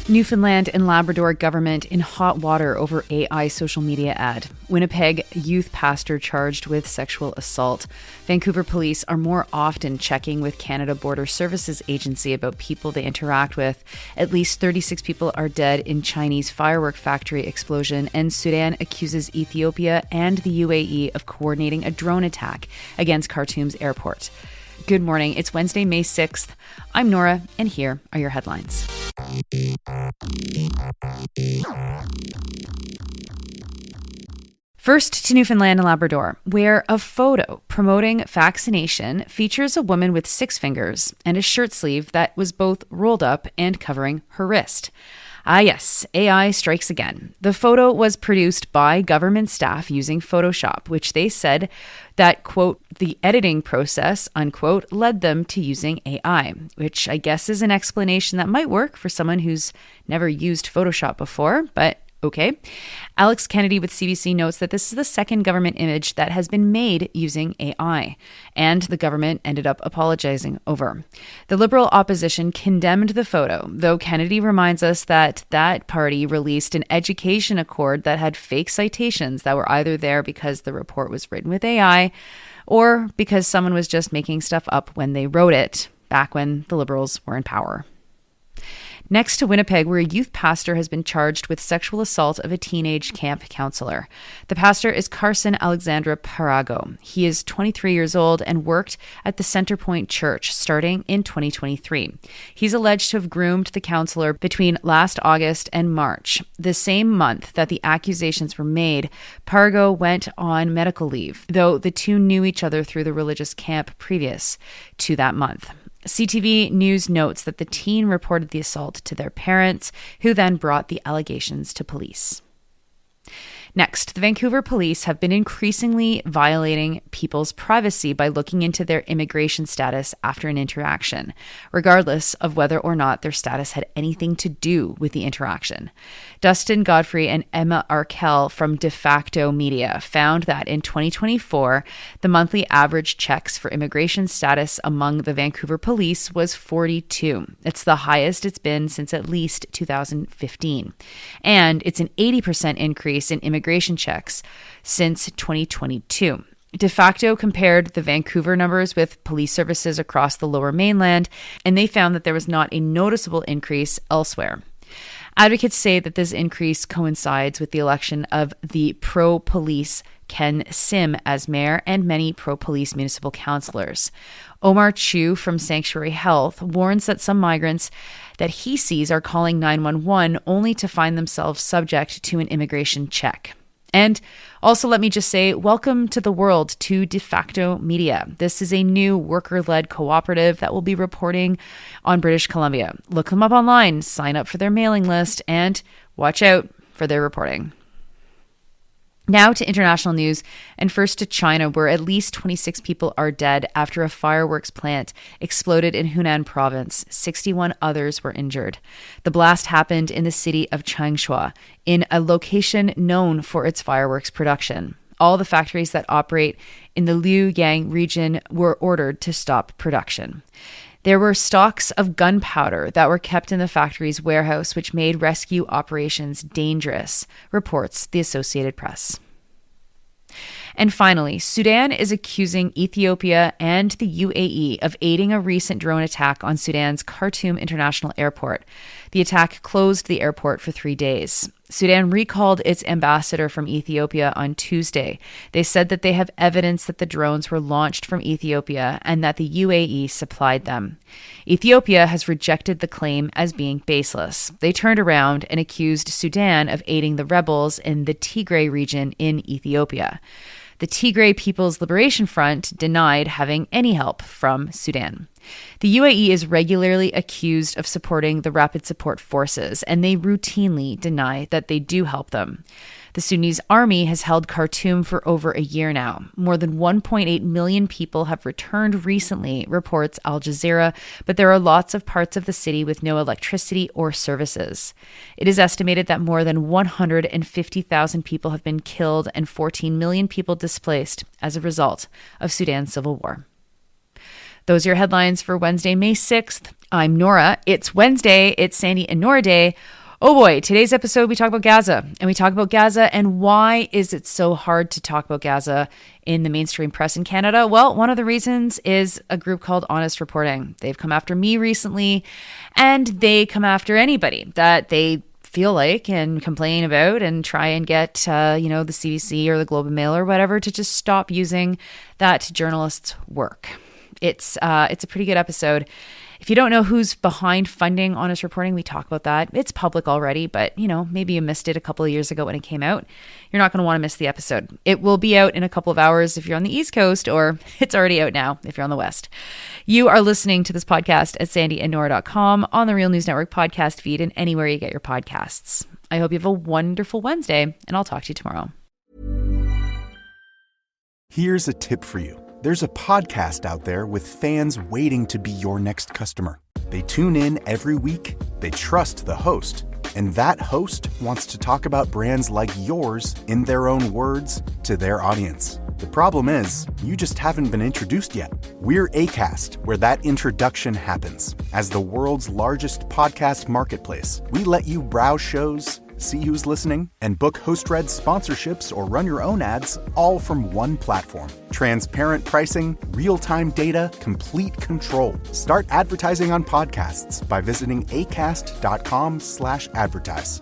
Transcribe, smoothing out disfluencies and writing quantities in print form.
Newfoundland and Labrador government in hot water over AI social media ad. Winnipeg youth pastor charged with sexual assault. Vancouver police are more often checking with Canada Border Services Agency about people they interact with. At least 36 people are dead in Chinese firework factory explosion, and Sudan accuses Ethiopia and the UAE of coordinating a drone attack against Khartoum's airport. Good morning. It's Wednesday, May 6th. I'm Nora, and here are your headlines. First to Newfoundland and Labrador, where a photo promoting vaccination features a woman with 6 fingers and a shirt sleeve that was both rolled up and covering her wrist. Ah yes, AI strikes again. The photo was produced by government staff using Photoshop, which they said that, quote, the editing process, unquote, led them to using AI, which I guess is an explanation that might work for someone who's never used Photoshop before, but okay. Alex Kennedy with CBC notes that this is the second government image that has been made using AI, and the government ended up apologizing over. The Liberal opposition condemned the photo, though Kennedy reminds us that that party released an education accord that had fake citations that were either there because the report was written with AI or because someone was just making stuff up when they wrote it, back when the Liberals were in power. Next to Winnipeg, where a youth pastor has been charged with sexual assault of a teenage camp counselor. The pastor is Carson Alexandra Parago. He is 23 years old and worked at the Centerpoint Church starting in 2023. He's alleged to have groomed the counselor between last August and March. The same month that the accusations were made, Parago went on medical leave, though the two knew each other through the religious camp previous to that month. CTV News notes that the teen reported the assault to their parents, who then brought the allegations to police. Next, the Vancouver police have been increasingly violating people's privacy by looking into their immigration status after an interaction, regardless of whether or not their status had anything to do with the interaction. Dustin Godfrey and Emma Arkell from De Facto Media found that in 2024, the monthly average checks for immigration status among the Vancouver police was 42. It's the highest it's been since at least 2015. And it's an 80% increase in immigration checks since 2022. De Facto compared the Vancouver numbers with police services across the Lower Mainland, and they found that there was not a noticeable increase elsewhere. Advocates say that this increase coincides with the election of the pro-police Ken Sim as mayor and many pro-police municipal councillors. Omar Chu from Sanctuary Health warns that some migrants that he sees are calling 911 only to find themselves subject to an immigration check. And also, let me just say, welcome to the world to De Facto Media. This is a new worker-led cooperative that will be reporting on British Columbia. Look them up online, sign up for their mailing list, and watch out for their reporting. Now to international news, and first to China, where at least 26 people are dead after a fireworks plant exploded in Hunan province. 61 others were injured. The blast happened in the city of Changsha, in a location known for its fireworks production. All the factories that operate in the Liuyang region were ordered to stop production. There were stocks of gunpowder that were kept in the factory's warehouse, which made rescue operations dangerous, reports the Associated Press. And finally, Sudan is accusing Ethiopia and the UAE of aiding a recent drone attack on Sudan's Khartoum International Airport. The attack closed the airport for 3 days. Sudan recalled its ambassador from Ethiopia on Tuesday. They said that they have evidence that the drones were launched from Ethiopia and that the UAE supplied them. Ethiopia has rejected the claim as being baseless. They turned around and accused Sudan of aiding the rebels in the Tigray region in Ethiopia. The Tigray People's Liberation Front denied having any help from Sudan. The UAE is regularly accused of supporting the Rapid Support Forces, and they routinely deny that they do help them. The Sudanese army has held Khartoum for over a year now. More than 1.8 million people have returned recently, reports Al Jazeera, but there are lots of parts of the city with no electricity or services. It is estimated that more than 150,000 people have been killed and 14 million people displaced as a result of Sudan's civil war. Those are your headlines for Wednesday, May 6th. I'm Nora. It's Wednesday. It's Sandy and Nora Day. Oh boy, today's episode, we talk about Gaza, and we talk about Gaza and why is it so hard to talk about Gaza in the mainstream press in Canada? Well, one of the reasons is a group called Honest Reporting. They've come after me recently, and they come after anybody that they feel like and complain about and try and get, the CBC or the Globe and Mail or whatever to just stop using that journalist's work. It's a pretty good episode. If you don't know who's behind funding Honest Reporting, we talk about that. It's public already, but maybe you missed it a couple of years ago when it came out. You're not going to want to miss the episode. It will be out in a couple of hours if you're on the East Coast, or it's already out now if you're on the West. You are listening to this podcast at sandyandnora.com, on the Real News Network podcast feed, and anywhere you get your podcasts. I hope you have a wonderful Wednesday, and I'll talk to you tomorrow. Here's a tip for you. There's a podcast out there with fans waiting to be your next customer. They tune in every week, they trust the host, and that host wants to talk about brands like yours in their own words to their audience. The problem is, you just haven't been introduced yet. We're Acast, where that introduction happens. As the world's largest podcast marketplace, we let you browse shows, see who's listening, and book host-read sponsorships or run your own ads, all from one platform. Transparent pricing, real-time data, complete control. Start advertising on podcasts by visiting acast.com/advertise.